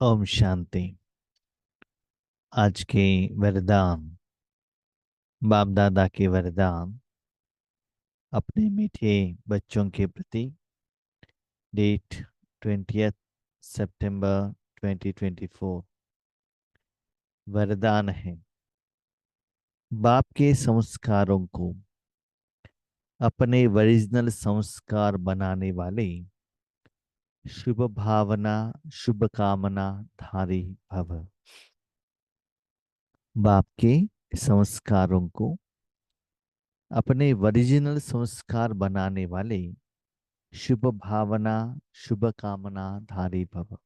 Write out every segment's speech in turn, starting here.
ओम शांति। आज के वरदान, बाप दादा के वरदान अपने मीठे बच्चों के प्रति। डेट 20 सितंबर 2024। वरदान है, बाप के संस्कारों को अपने ओरिजिनल संस्कार बनाने वाले शुभ भावना शुभ कामना धारी भव। बाप के संस्कारों को अपने ओरिजिनल संस्कार बनाने वाले शुभ भावना शुभ कामना धारी भव।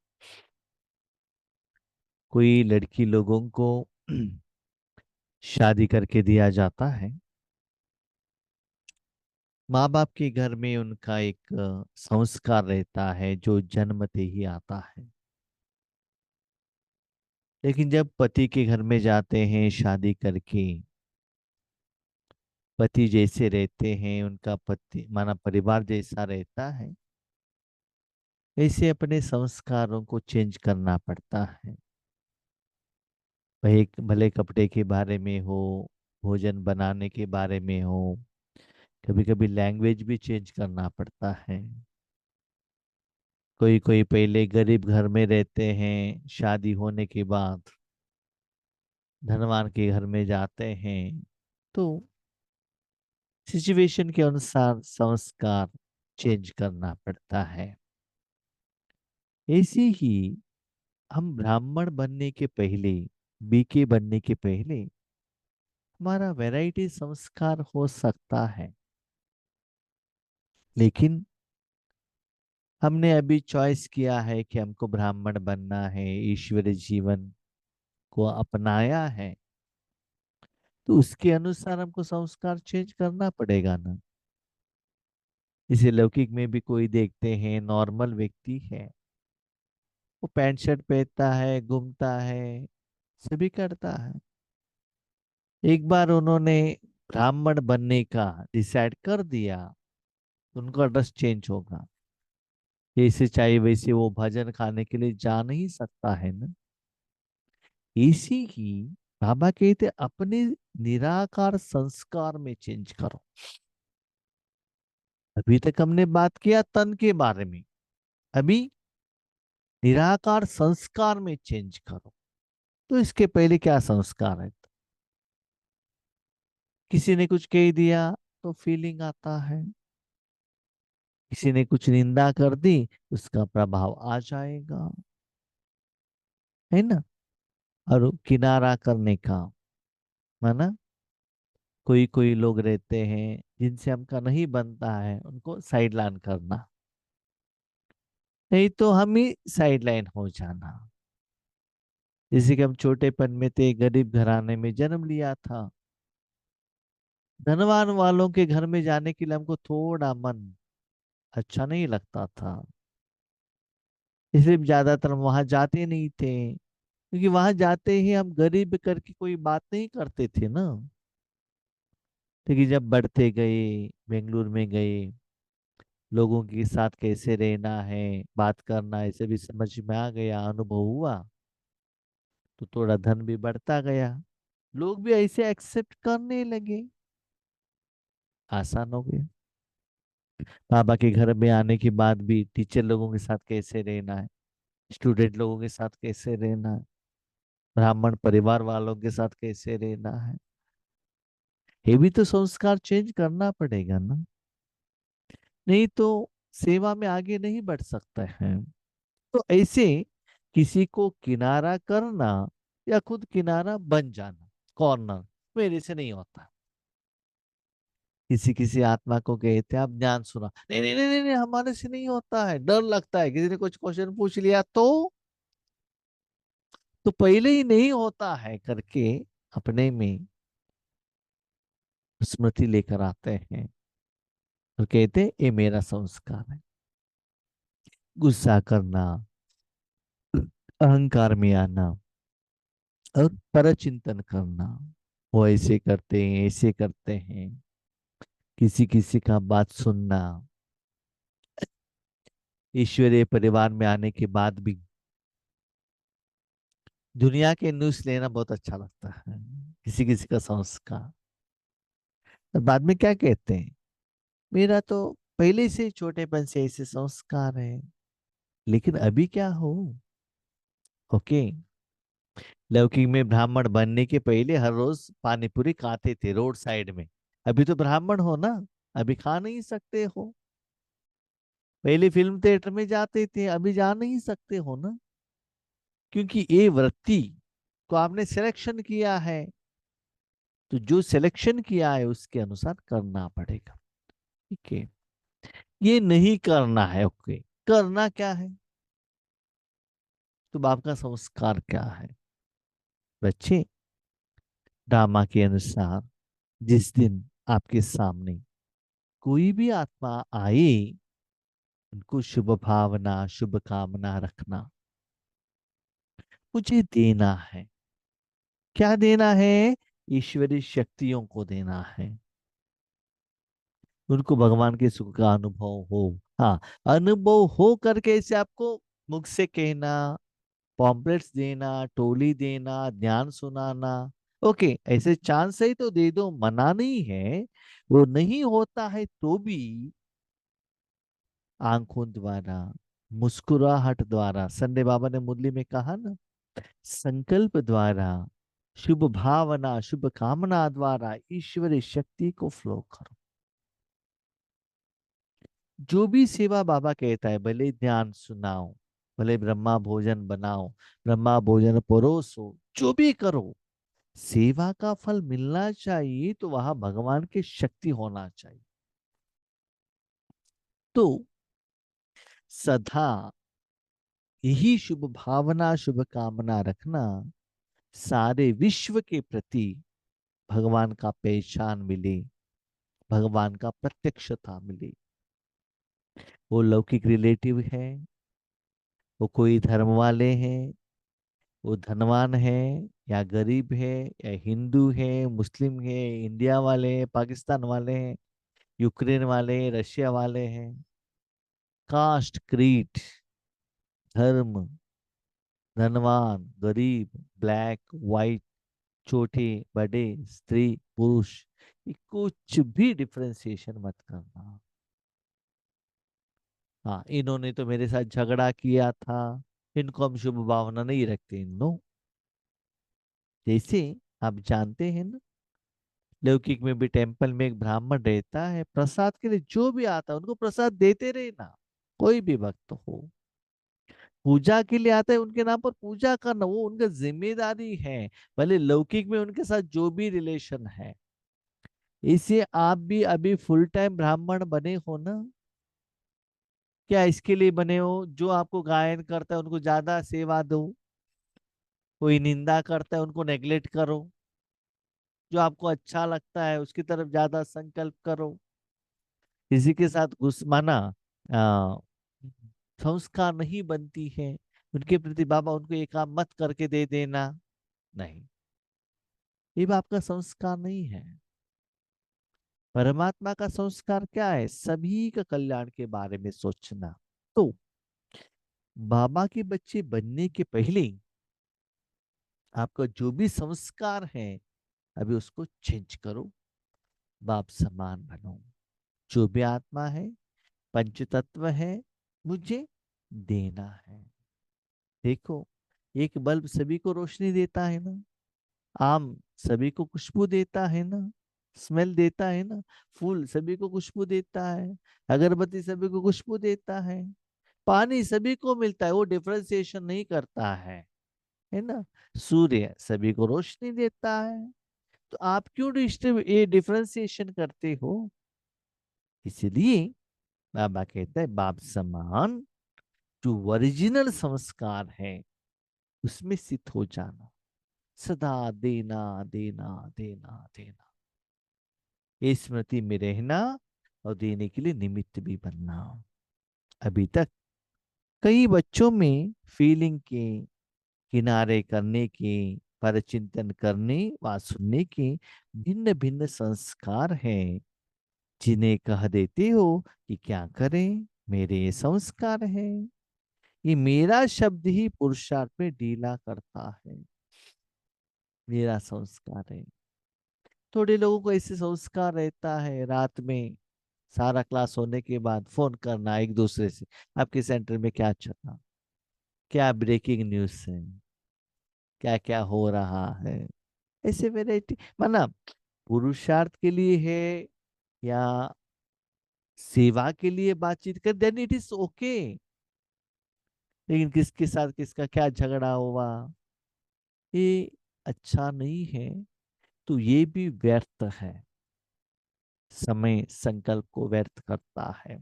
कोई लड़की लोगों को शादी करके दिया जाता है। माँ बाप के घर में उनका एक संस्कार रहता है जो जन्मते ही आता है। लेकिन जब पति के घर में जाते हैं शादी करके, पति जैसे रहते हैं, उनका पति माना परिवार जैसा रहता है, वैसे अपने संस्कारों को चेंज करना पड़ता है। वही भले कपड़े के बारे में हो, भोजन बनाने के बारे में हो, कभी कभी लैंग्वेज भी चेंज करना पड़ता है। कोई कोई पहले गरीब घर में रहते हैं, शादी होने के बाद धनवान के घर में जाते हैं, तो सिचुएशन के अनुसार संस्कार चेंज करना पड़ता है। ऐसे ही हम ब्राह्मण बनने के पहले, बीके बनने के पहले हमारा वैरायटी संस्कार हो सकता है। लेकिन हमने अभी चॉइस किया है कि हमको ब्राह्मण बनना है, ईश्वरी जीवन को अपनाया है, तो उसके अनुसार हमको संस्कार चेंज करना पड़ेगा ना। इसे लौकिक में भी कोई देखते हैं, नॉर्मल व्यक्ति है, वो पैंट शर्ट पहनता है, घूमता है, सभी करता है। एक बार उन्होंने ब्राह्मण बनने का डिसाइड कर दिया, तो उनका ड्रेस चेंज होगा। जैसे चाहिए वैसे वो भजन खाने के लिए जा नहीं सकता है ना। इसी ही बाबा कहते अपने निराकार संस्कार में चेंज करो। अभी तक हमने बात किया तन के बारे में, अभी निराकार संस्कार में चेंज करो। तो इसके पहले क्या संस्कार है? किसी ने कुछ कह दिया तो फीलिंग आता है, किसी ने कुछ निंदा कर दी, उसका प्रभाव आ जाएगा, है ना। और किनारा करने का माना, कोई कोई लोग रहते हैं जिनसे हमका नहीं बनता है, उनको साइड लाइन करना, नहीं तो हम ही साइड लाइन हो जाना। जैसे कि हम छोटेपन में थे, गरीब घराने में जन्म लिया था, धनवान वालों के घर में जाने के लिए हमको थोड़ा मन अच्छा नहीं लगता था, इसलिए ज्यादातर हम वहां जाते नहीं थे। क्योंकि वहां जाते ही हम गरीब करके कोई बात नहीं करते थे ना। लेकिन जब बढ़ते गए, बेंगलुरु में गए, लोगों के साथ कैसे रहना है, बात करना, ऐसे भी समझ में आ गया, अनुभव हुआ, तो थोड़ा धन भी बढ़ता गया, लोग भी ऐसे एक्सेप्ट करने लगे, आसान हो गया। बाबा के घर में आने के बाद भी टीचर लोगों के साथ कैसे रहना है, स्टूडेंट लोगों के साथ कैसे रहना है, ब्राह्मण परिवार वालों के साथ कैसे रहना है, ये भी तो संस्कार चेंज करना पड़ेगा ना। नहीं तो सेवा में आगे नहीं बढ़ सकते हैं। तो ऐसे किसी को किनारा करना या खुद किनारा बन जाना, कॉर्नर, मेरे से नहीं होता। किसी किसी आत्मा को कहते हैं आप ज्ञान सुना, नहीं नहीं नहीं नहीं नहीं, हमारे से नहीं होता है, डर लगता है, किसी ने कुछ क्वेश्चन पूछ लिया तो पहले ही नहीं होता है करके अपने में स्मृति लेकर आते हैं और कहते हैं ये मेरा संस्कार है। गुस्सा करना, अहंकार में आना और परचिंतन करना, वो ऐसे करते हैं ऐसे करते हैं, किसी किसी का बात सुनना, ईश्वरीय परिवार में आने के बाद भी दुनिया के न्यूज़ लेना बहुत अच्छा लगता है, किसी किसी का संस्कार। और बाद में क्या कहते हैं, मेरा तो पहले से ही छोटेपन से ऐसे संस्कार है, लेकिन अभी क्या हो। ओके। लौकिक में ब्राह्मण बनने के पहले हर रोज पानी पूरी खाते थे रोड साइड में। अभी तो ब्राह्मण हो ना, अभी खा नहीं सकते हो। पहले फिल्म थिएटर में जाते थे, अभी जा नहीं सकते हो ना, क्योंकि ये वृत्ति को आपने सिलेक्शन किया है। तो जो सिलेक्शन किया है उसके अनुसार करना पड़ेगा। ठीक है। ये नहीं करना है, ओके, करना क्या है। तो बाप का संस्कार क्या है। बच्चे, ड्रामा के अनुसार जिस दिन आपके सामने कोई भी आत्मा आए, उनको शुभ भावना शुभ कामना रखना, मुझे देना है। क्या देना है। ईश्वरी शक्तियों को देना है, उनको भगवान के सुख का अनुभव हो। हाँ, अनुभव हो करके इसे आपको मुख से कहना, पॉम्पलेट्स देना, टोली देना, ज्ञान सुनाना, ओके, ऐसे चांस है तो दे दो, मना नहीं है। वो नहीं होता है तो भी आंखों द्वारा, मुस्कुराहट द्वारा, संडे बाबा ने मुरली में कहा ना, संकल्प द्वारा, शुभ भावना शुभ कामना द्वारा ईश्वरी शक्ति को फ्लो करो। जो भी सेवा बाबा कहता है, भले ध्यान सुनाओ, भले ब्रह्मा भोजन बनाओ, ब्रह्मा भोजन परोसो, जो भी करो, सेवा का फल मिलना चाहिए, तो वहां भगवान की शक्ति होना चाहिए। तो सदा यही शुभ भावना शुभ कामना रखना, सारे विश्व के प्रति भगवान का पहचान मिले, भगवान का प्रत्यक्षता मिले। वो लौकिक रिलेटिव है, वो कोई धर्म वाले हैं, वो धनवान है या गरीब है, या हिंदू है मुस्लिम है, इंडिया वाले हैं पाकिस्तान वाले हैं, यूक्रेन वाले हैं, रशिया वाले हैं, कास्ट क्रीड, धर्म, धनवान गरीब, ब्लैक व्हाइट, छोटे बड़े, स्त्री पुरुष, ये कुछ भी डिफरेंशिएशन मत करना। हाँ, इन्होंने तो मेरे साथ झगड़ा किया था, इनको हम शुभ भावना नहीं रखते। नो। जैसे आप जानते हैं ना, लौकिक में भी टेम्पल में एक ब्राह्मण रहता है, प्रसाद के लिए जो भी आता है उनको प्रसाद देते रहना। कोई भी भक्त हो, पूजा के लिए आता है, उनके नाम पर पूजा करना वो उनका जिम्मेदारी है, भले लौकिक में उनके साथ जो भी रिलेशन है। इसे आप भी अभी फुल टाइम ब्राह्मण बने हो ना, क्या इसके लिए बने हो जो आपको गायन करता है उनको ज्यादा सेवा दो, कोई निंदा करता है उनको नेग्लेक्ट करो, जो आपको अच्छा लगता है उसकी तरफ ज्यादा संकल्प करो। किसी के साथ माना आ, संस्कार नहीं बनती है, उनके प्रति बाबा उनको एक काम मत करके दे देना, नहीं, ये बाप का संस्कार नहीं है। परमात्मा का संस्कार क्या है, सभी का कल्याण के बारे में सोचना। तो बाबा के बच्चे बनने के पहले आपका जो भी संस्कार है, अभी उसको चेंज करो, बाप समान बनो। जो भी आत्मा है, पंच तत्व है, मुझे देना है। देखो, एक बल्ब सभी को रोशनी देता है ना, आम सभी को खुशबू देता है ना, स्मेल देता है ना, फूल सभी को खुशबू देता है, अगरबत्ती सभी को खुशबू देता है, पानी सभी को मिलता है, वो डिफरेंशिएशन नहीं करता है ना, सूर्य सभी को रोशनी देता है। तो आप क्यों ये डिफरेंशिएशन करते हो। इसलिए बाबा कहता है, बाप समान जो ओरिजिनल संस्कार है उसमें स्थित हो जाना, सदा देना देना देना देना, ये स्मृति में रहना, और देने के लिए निमित्त भी बनना। अभी तक कई बच्चों में फीलिंग के, किनारे करने के, परचिंतन करने व सुनने के भिन्न भिन्न संस्कार हैं, जिन्हें कह देते हो कि क्या करें, मेरे ये संस्कार हैं, ये मेरा शब्द ही पुरुषार्थ में ढीला करता है, मेरा संस्कार है। थोड़े लोगों को ऐसे संस्कार रहता है, रात में सारा क्लास होने के बाद फोन करना एक दूसरे से, आपके सेंटर में क्या चला, क्या ब्रेकिंग न्यूज है, क्या क्या हो रहा है। ऐसे वेराइटी, माना पुरुषार्थ के लिए है या सेवा के लिए बातचीत कर, देन इट इज ओके। लेकिन किसके साथ किसका क्या झगड़ा हुआ, ये अच्छा नहीं है। तो ये भी व्यर्थ है, समय संकल्प को व्यर्थ करता है।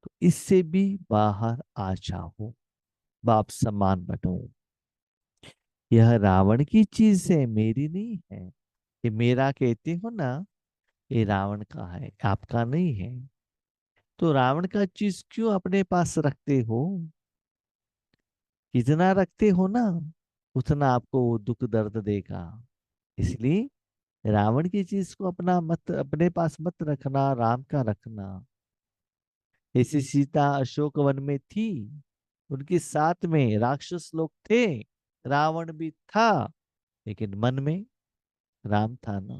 तो इससे भी बाहर आ जाओ, बाप समान बनो। यह रावण की चीज है, मेरी नहीं है। ये मेरा कहते हो ना, ये रावण का है, आपका नहीं है। तो रावण का चीज क्यों अपने पास रखते हो? जितना रखते हो ना, उतना आपको वो दुख दर्द देगा। इसलिए रावण की चीज को अपना मत, अपने पास मत रखना, राम का रखना। जैसे सीता अशोक वन में थी, उनके साथ में राक्षस लोग थे, रावण भी था, लेकिन मन में राम था ना।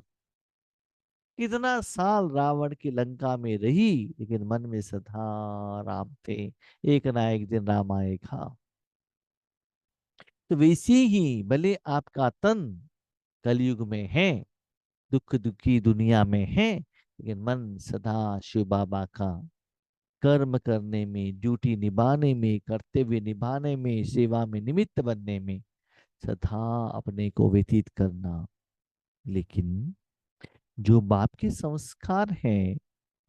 कितना साल रावण की लंका में रही, लेकिन मन में सदा राम थे। एक ना एक दिन राम आएगा। तो वैसे ही भले आपका तन कलयुग में है, दुख दुखी दुनिया में है, लेकिन मन सदा शिव बाबा का, कर्म करने में, ड्यूटी निभाने में, कर्तव्य निभाने में, सेवा में निमित्त बनने में सदा अपने को व्यतीत करना। लेकिन जो बाप के संस्कार हैं,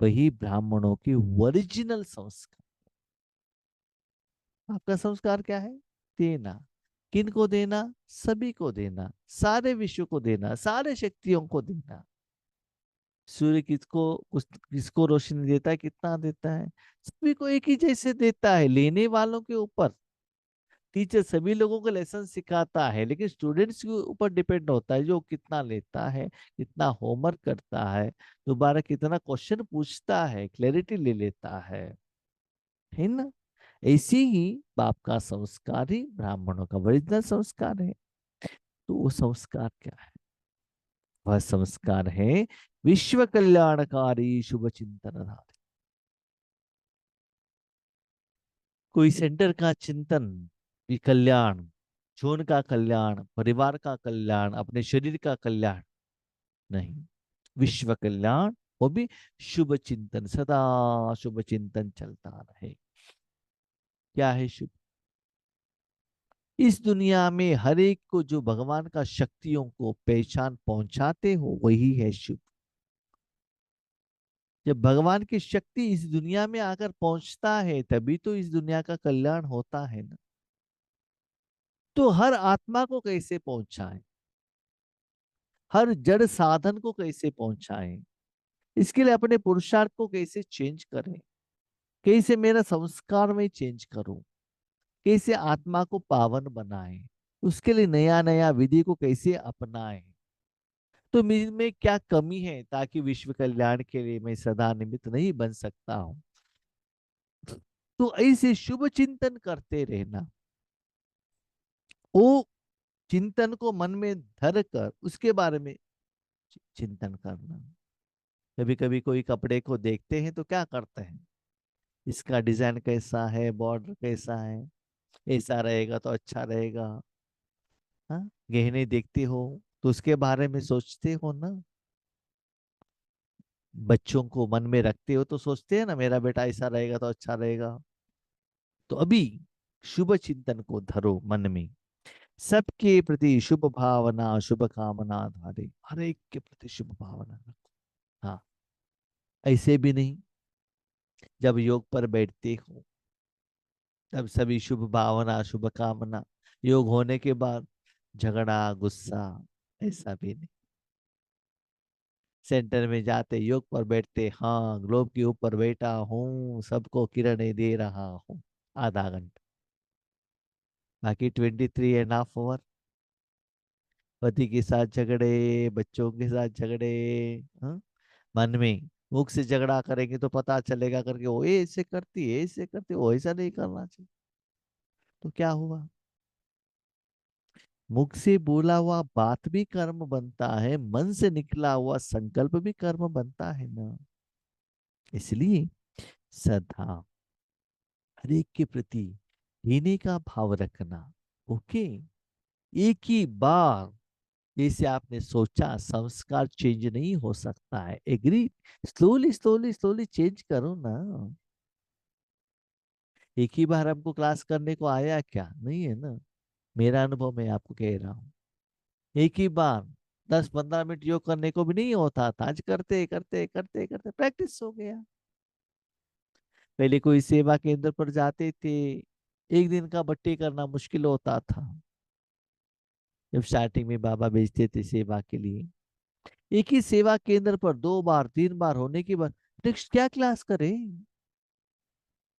वही ब्राह्मणों के ओरिजिनल संस्कार। आपका संस्कार क्या है? देना। किन को देना? सभी को देना, सारे विश्व को देना, सारे शक्तियों को देना। सूर्य किसको रोशनी देता है, कितना देता है? सभी को एक ही जैसे देता है, लेने वालों के ऊपर। टीचर सभी लोगों को लेसन सिखाता है, लेकिन स्टूडेंट्स के ऊपर डिपेंड होता है, जो कितना लेता है, कितना होमवर्क करता है, दोबारा कितना क्वेश्चन पूछता है, क्लैरिटी ले लेता है ना। ऐसे ही बाप का संस्कार ही ब्राह्मणों का ओरिजिनल संस्कार है। तो वो संस्कार क्या है? वह संस्कार है विश्व कल्याणकारी शुभ चिंतन धारे। कोई सेंटर का चिंतन, ये कल्याण, जोन का कल्याण, परिवार का कल्याण, अपने शरीर का कल्याण नहीं, विश्व कल्याण, वो भी शुभ चिंतन, सदा शुभ चिंतन चलता रहे। क्या है शुभ? इस दुनिया में हर एक को जो भगवान का शक्तियों को पहचान पहुंचाते हो, वही है शुभ। जब भगवान की शक्ति इस दुनिया में आकर पहुंचता है, तभी तो इस दुनिया का कल्याण होता है ना। तो हर आत्मा को कैसे पहुंचाएं, हर जड़ साधन को कैसे पहुंचाएं, इसके लिए अपने पुरुषार्थ को कैसे चेंज करें, कैसे मेरा संस्कार में चेंज करूं, कैसे आत्मा को पावन बनाएं, उसके लिए नया नया विधि को कैसे अपनाएं। तो मुझ में क्या कमी है, ताकि विश्व कल्याण के लिए मैं सदा निमित्त नहीं बन सकता हूं। तो ऐसे शुभ चिंतन करते रहना, वो चिंतन को मन में धर कर उसके बारे में चिंतन करना। कभी कभी कोई कपड़े को देखते हैं तो क्या करते हैं, इसका डिजाइन कैसा है, बॉर्डर कैसा है, ऐसा रहेगा तो अच्छा रहेगा। हाँ, गहने देखते हो तो उसके बारे में सोचते हो ना। बच्चों को मन में रखते हो तो सोचते हैं ना, मेरा बेटा ऐसा रहेगा तो अच्छा रहेगा। तो अभी शुभ चिंतन को धरो मन में, सबके प्रति शुभ भावना, शुभ कामना धारे, हर एक के प्रति शुभ भावना रखो। हाँ, ऐसे भी नहीं, जब योग पर बैठते हो तब सभी शुभ भावना, शुभ कामना, योग होने के बाद झगड़ा, गुस्सा, ऐसा भी नहीं। सेंटर में जाते, योग पर बैठते, हाँ ग्लोब के ऊपर बैठा हूँ, सबको किरणें दे रहा हूँ, आधा घंटा। बाकी 23.5 आवर पति के साथ झगड़े, बच्चों के साथ झगड़े, हाँ? मन में मुख से झगड़ा करेंगे तो पता चलेगा करके, वो ये ऐसे करती है, ऐसे करती है, वो ऐसा नहीं करना चाहिए। तो क्या हुआ? मुख से बोला हुआ बात भी कर्म बनता है, मन से निकला हुआ संकल्प भी कर्म बनता है ना। इसलिए सदा हर एक के प्रति देने का भाव रखना। ओके। एक ही बार जैसे आपने सोचा संस्कार चेंज नहीं हो सकता है, agree. Slowly slowly slowly change करो ना। एक ही बार हमको क्लास करने को आया क्या? नहीं है ना। मेरा अनुभव मैं आपको कह रहा हूँ। एक ही बार 10-15 मिनट योग करने को भी नहीं होता था, आज करते करते करते करते प्रैक्टिस हो गया। पहले कोई सेवा केंद्र पर जाते थे, एक दिन का बट्टी करना मुश्किल होता था। जब स्टार्टिंग में बाबा भेजते थे सेवा के लिए, एक ही सेवा केंद्र पर 2 बार 3 बार होने के बाद नेक्स्ट क्या क्लास करें?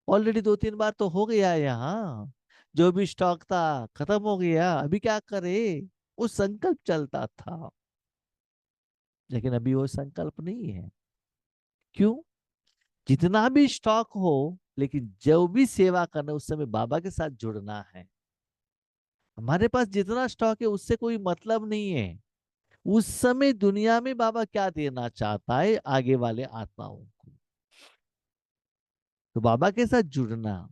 ऑलरेडी 2-3 बार तो हो गया है यहाँ। जो भी स्टॉक था खत्म हो गया, अभी क्या करे? वो संकल्प चलता था। लेकिन अभी वो संकल्प नहीं है। क्यों? जितना भी स्टॉक हो, लेकिन जो भी सेवा करना उस समय बाबा के साथ जुड़ना है। हमारे पास जितना स्टॉक है उससे कोई मतलब नहीं है। उस समय दुनिया में बाबा क्या देना चाहता है आगे वाले आत्माओं को, तो बाबा के साथ जुड़ना।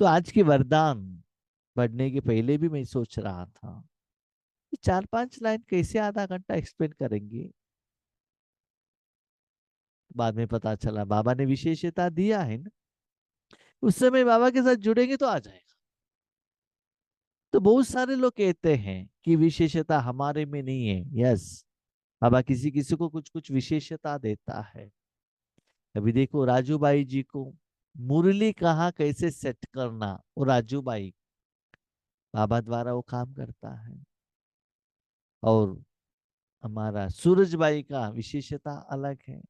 तो आज की वरदान पढ़ने के पहले भी मैं सोच रहा था कि 4-5 लाइन कैसे आधा घंटा एक्सप्लेन करेंगे। बाद में पता चला बाबा ने विशेषता दिया है ना, उस समय बाबा के साथ जुड़ेंगे तो आ जाएगा। तो बहुत सारे लोग कहते हैं कि विशेषता हमारे में नहीं है। यस, बाबा किसी किसी को कुछ कुछ विशेषता देता है। अभी देखो राजू भाई जी को मुरली कहाँ कैसे सेट करना, वो राजू भाई बाबा द्वारा वो काम करता है। और हमारा सूरज भाई का विशेषता अलग है,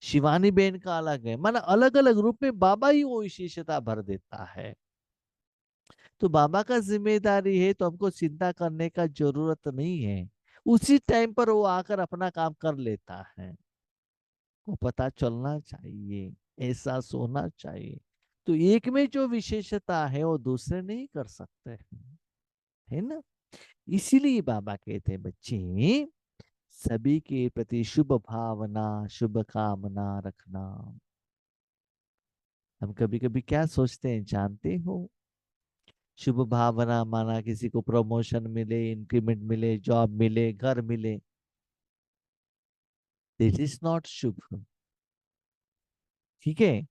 शिवानी बेन का अलग है, माना अलग अलग रूप में बाबा ही वो विशेषता भर देता है। तो बाबा का जिम्मेदारी है, तो हमको चिंता करने का जरूरत नहीं है। उसी टाइम पर वो आकर अपना काम कर लेता है। को पता चलना चाहिए, एहसास होना चाहिए। तो एक में जो विशेषता है वो दूसरे नहीं कर सकते हैं, है ना। इसीलिए बाबा कहते हैं बच्चे, सभी के प्रति शुभ भावना शुभ कामना रखना। हम कभी कभी क्या सोचते हैं जानते हो? शुभ भावना माना किसी को प्रमोशन मिले, इंक्रीमेंट मिले, जॉब मिले, घर मिले। दिस इज नॉट शुभ। ठीक है,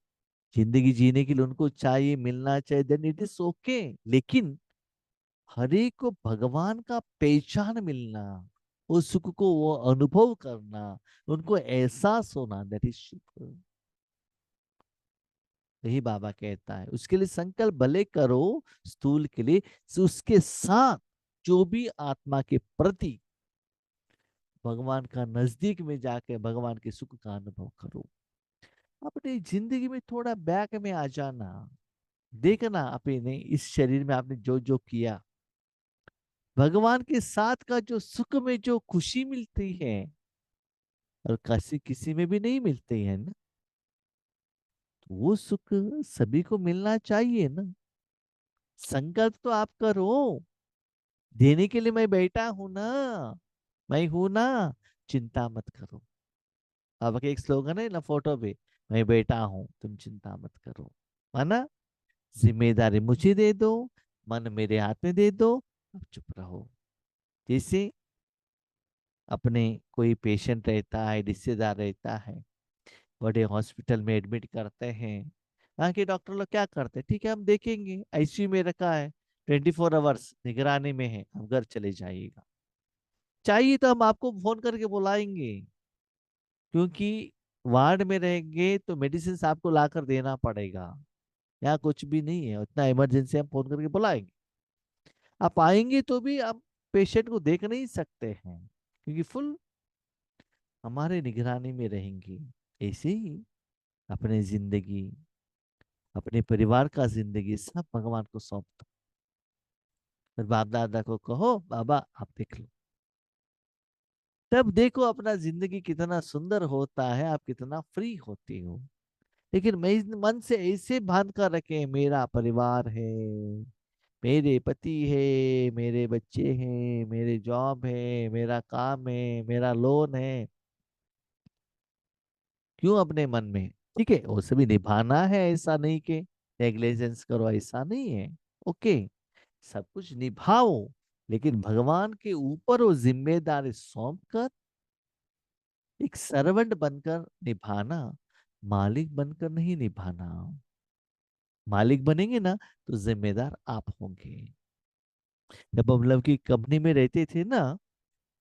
जिंदगी जीने के लिए उनको चाहिए, मिलना चाहिए, देन इट इज ओके। लेकिन हर एक को भगवान का पहचान मिलना, उस सुख को वो अनुभव करना, उनको एहसास होना, दैट इज शुभ। यही बाबा कहता है। उसके लिए संकल्प भले करो स्थूल के लिए, उसके साथ जो भी आत्मा के प्रति भगवान का नजदीक में जाके भगवान के सुख का अनुभव करो। अपनी जिंदगी में थोड़ा बैक में आ जाना, देखना अपने इस शरीर में आपने जो जो किया, भगवान के साथ का जो सुख में जो खुशी मिलती है, और किसी किसी में भी नहीं मिलती है ना। तो वो सुख सभी को मिलना चाहिए ना। संकल्प तो आप करो, देने के लिए मैं बैठा हूं ना, मैं हूं ना, चिंता मत करो। अब एक स्लोगन है ना फोटो पे, मैं बैठा हूं तुम चिंता मत करो। माना जिम्मेदारी मुझे दे दो, मन मेरे हाथ में दे दो, अब चुप रहो। जैसे अपने कोई पेशेंट रहता है, रिश्तेदार रहता है, बड़े हॉस्पिटल में एडमिट करते हैं, वहाँ के डॉक्टर लोग क्या करते हैं, ठीक है हम देखेंगे, आईसीयू में रखा है, 24 आवर्स निगरानी में है, हम घर चले जाइएगा। चाहिए तो हम आपको फोन करके बुलाएंगे, क्योंकि वार्ड में रहेंगे तो मेडिसिन आपको लाकर देना पड़ेगा। यहाँ कुछ भी नहीं है, उतना इमरजेंसी हम फोन करके बुलाएंगे। आप आएंगे तो भी आप पेशेंट को देख नहीं सकते हैं, क्योंकि फुल हमारे निगरानी में रहेंगी। ऐसे ही अपने जिंदगी, अपने परिवार का जिंदगी सब भगवान को सौंप दो। फिर बाप दादा को कहो बाबा आप देख लो, तब देखो अपना जिंदगी कितना सुंदर होता है, आप कितना फ्री होती हो। लेकिन मैं इस मन से ऐसे बांध कर रखे मेरा परिवार है, मेरे पति है, मेरे बच्चे हैं, मेरे जॉब है, मेरा काम है, मेरा लोन है। क्यों अपने मन में? ठीक है, वो सभी निभाना है, ऐसा नहीं कि नेग्लिजेंस करो, ऐसा नहीं है। ओके, सब कुछ निभाओ, लेकिन भगवान के ऊपर वो जिम्मेदारी सौंप कर एक सर्वेंट बनकर निभाना, मालिक बनकर नहीं निभाना। मालिक बनेंगे ना तो जिम्मेदार आप होंगे। जब हम लोग की कंपनी में रहते थे ना,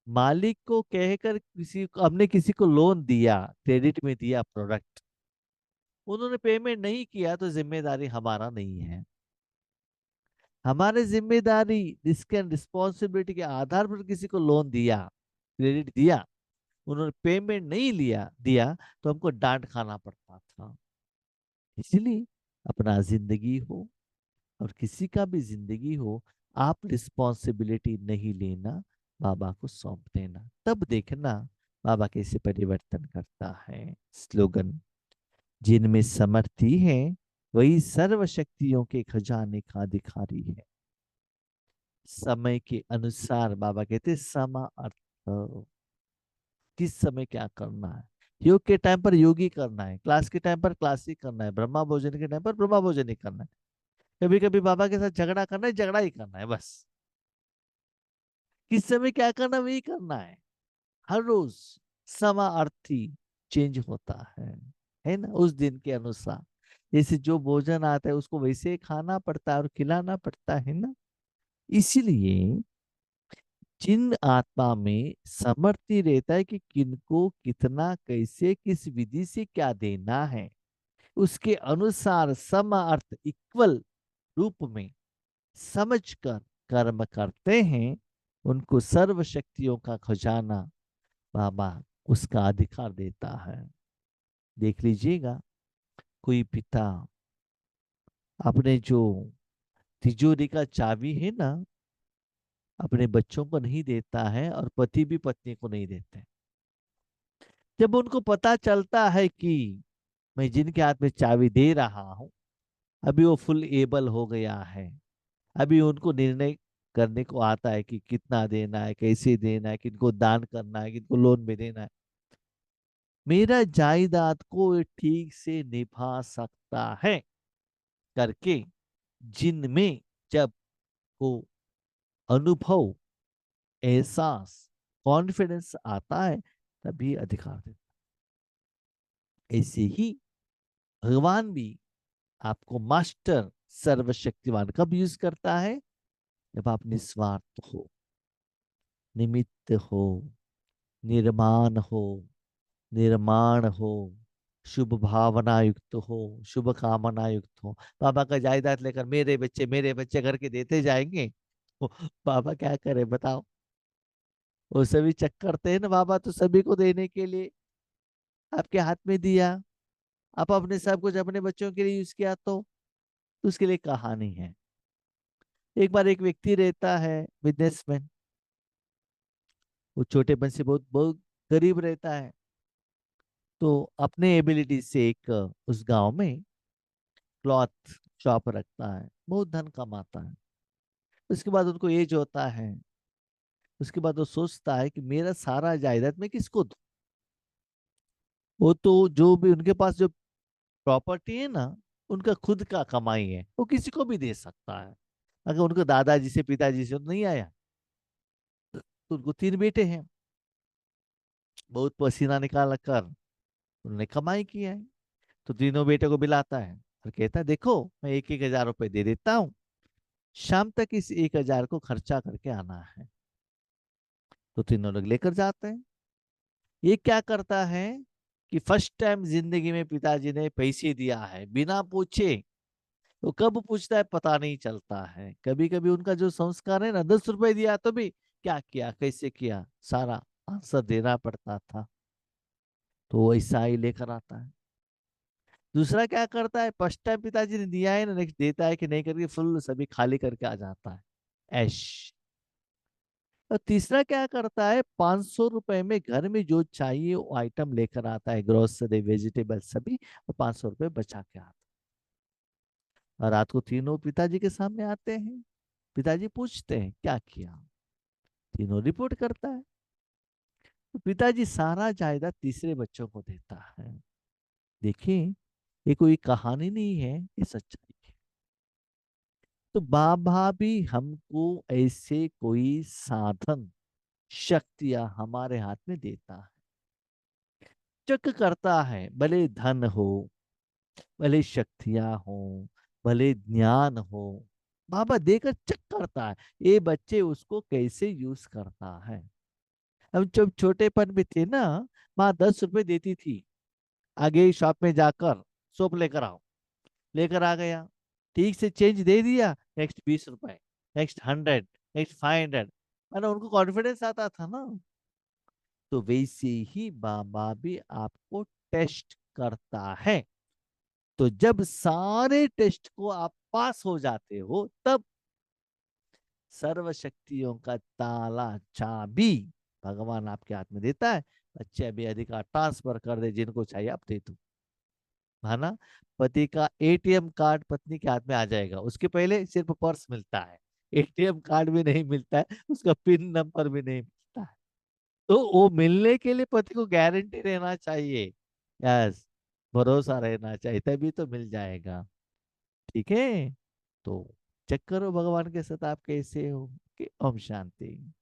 मालिक को कहकर किसी को, हमने किसी को लोन दिया, क्रेडिट में दिया प्रोडक्ट, उन्होंने पेमेंट नहीं किया तो जिम्मेदारी हमारा नहीं है। हमारे जिम्मेदारी, रिस्क एंड रिस्पॉन्सिबिलिटी के आधार पर किसी को लोन दिया, क्रेडिट दिया, उन्होंने पेमेंट नहीं लिया दिया, तो हमको डांट खाना पड़ता था। इसलिए अपना जिंदगी हो और किसी का भी जिंदगी हो, आप रिस्पॉन्सिबिलिटी नहीं लेना, बाबा को सौंप देना, तब देखना बाबा कैसे परिवर्तन करता है। स्लोगन, जिनमें समर्थी है वही सर्व शक्तियों के खजाने का अधिकारी है। समय के अनुसार बाबा कहते समा अर्थ, किस समय क्या करना है। योग के टाइम पर योग ही करना है, क्लास के टाइम पर क्लास ही करना है, ब्रह्मा भोजन के टाइम पर ब्रह्मा भोजन ही करना है। कभी कभी बाबा के साथ झगड़ा करना है, झगड़ा ही करना है बस। किस समय क्या करना वही करना है। हर रोज समा अर्थी चेंज होता है ना, उस दिन के अनुसार। जैसे जो भोजन आता है उसको वैसे ही खाना पड़ता है और खिलाना पड़ता है ना। इसीलिए जिन आत्मा में समर्थी रहता है कि किनको कितना कैसे किस विधि से क्या देना है, उसके अनुसार सम अर्थ इक्वल रूप में समझकर कर्म करते हैं, उनको सर्व शक्तियों का खजाना बाबा उसका अधिकार देता है। देख लीजिएगा, कोई पिता अपने जो तिजोरी का चाबी है ना, अपने बच्चों को नहीं देता है और पति भी पत्नी को नहीं देते। जब उनको पता चलता है कि मैं जिनके हाथ में चाबी दे रहा हूं, अभी वो फुल एबल हो गया है, अभी उनको निर्णय करने को आता है कि कितना देना है, कैसे देना है, किनको दान करना है, किनको लोन में देना है, मेरा जायदाद को ये ठीक से निभा सकता है करके, जिनमें जब को अनुभव, एहसास, कॉन्फिडेंस आता है, तभी अधिकार देता है। ऐसे ही भगवान भी आपको मास्टर सर्वशक्तिवान कब यूज करता है? जब आप निस्वार्थ हो, निमित्त हो, निर्माण हो, निर्माण हो, शुभ भावना युक्त हो, शुभ कामना युक्त हो। बाबा का जायदाद लेकर मेरे बच्चे करके देते जाएंगे तो बाबा क्या करे बताओ? वो सभी चेक करते हैं ना, बाबा तो सभी को देने के लिए आपके हाथ में दिया, आप अपने सब कुछ अपने बच्चों के लिए यूज किया, तो उसके लिए कहानी है। एक बार एक व्यक्ति रहता है, बिजनेसमैन, वो छोटेपन से बहुत बहुत गरीब रहता है। तो अपने एबिलिटी से एक उस गांव में क्लॉथ शॉप रखता है, बहुत धन कमाता है। उसके बाद उनको एज होता है, उसके बाद वो सोचता है कि मेरा सारा जायदाद मैं किसको दूं। वो तो जो भी उनके पास जो प्रॉपर्टी है ना, उनका खुद का कमाई है, वो किसी को भी दे सकता है। अगर उनको दादाजी से पिताजी से तो नहीं आया, तो उनको तीन बेटे हैं, बहुत पसीना निकाल कर उन्होंने कमाई किया है। तो तीनों बेटे को बुलाता है और कहता है देखो, मैं 1,000 रुपए दे देता हूँ, शाम तक इस 1,000 को खर्चा करके आना है। तो तीनों लोग लेकर जाते हैं। ये क्या करता है कि फर्स्ट टाइम जिंदगी में पिताजी ने पैसे दिया है बिना पूछे। तो कब पूछता है पता नहीं चलता है। कभी कभी उनका जो संस्कार है ना, 10 रुपए दिया तो भी क्या किया, कैसे किया, सारा आंसर देना पड़ता था। तो वो ऐसा ही लेकर आता है। दूसरा क्या करता है, फर्स्ट टाइम पिताजी ने दिया है ना, नेक्स्ट देता है कि नहीं करके फुल सभी खाली करके आ जाता है, ऐश। और तीसरा क्या करता है, 500 रुपए में घर में जो चाहिए वो आइटम लेकर आता है, ग्रोसरी वेजिटेबल सभी, और 500 रुपए बचा के आता है। और रात को तीनों पिताजी के सामने आते हैं। पिताजी पूछते हैं क्या किया, तीनों रिपोर्ट करता है। तो पिताजी सारा जायदाद तीसरे बच्चों को देता है। देखिए, ये कोई कहानी नहीं है, ये सच्चाई है। तो बाबा भी हमको ऐसे कोई साधन, शक्तियां हमारे हाथ में देता है, चक करता है, भले धन हो, भले शक्तियां हो, भले ज्ञान हो, बाबा देकर चेक करता है ये बच्चे उसको कैसे यूज करता है। अब जब छोटेपन में थे ना, माँ 10 रुपए देती थी, आगे शॉप में जाकर सोप लेकर आओ, लेकर आ गया, ठीक से चेंज दे दिया, नेक्स्ट 20 रुपए, नेक्स्ट 100, नेक्स्ट 500, मैंने उनको कॉन्फिडेंस आता था ना। तो वैसे ही बाबा भी आपको टेस्ट करता है। तो जब सारे टेस्ट को आप पास हो जाते हो, तब सर्व शक्तियों का ताला चाबी भगवान आपके हाथ में देता है। बच्चे अभी अधिकार ट्रांसफर कर दे, जिनको चाहिए आप दे दो, है ना। पति का एटीएम कार्ड पत्नी के हाथ में आ जाएगा, उसके पहले सिर्फ पर्स मिलता है, एटीएम कार्ड भी नहीं मिलता है, उसका पिन नंबर भी नहीं मिलता है। तो वो मिलने के लिए पति को गारंटी रहना चाहिए, यस, भरोसा रहना चाहिए, तभी तो मिल जाएगा। ठीक है। तो चेक करो भगवान के साथ आप कैसे हो। कि ओम शांति।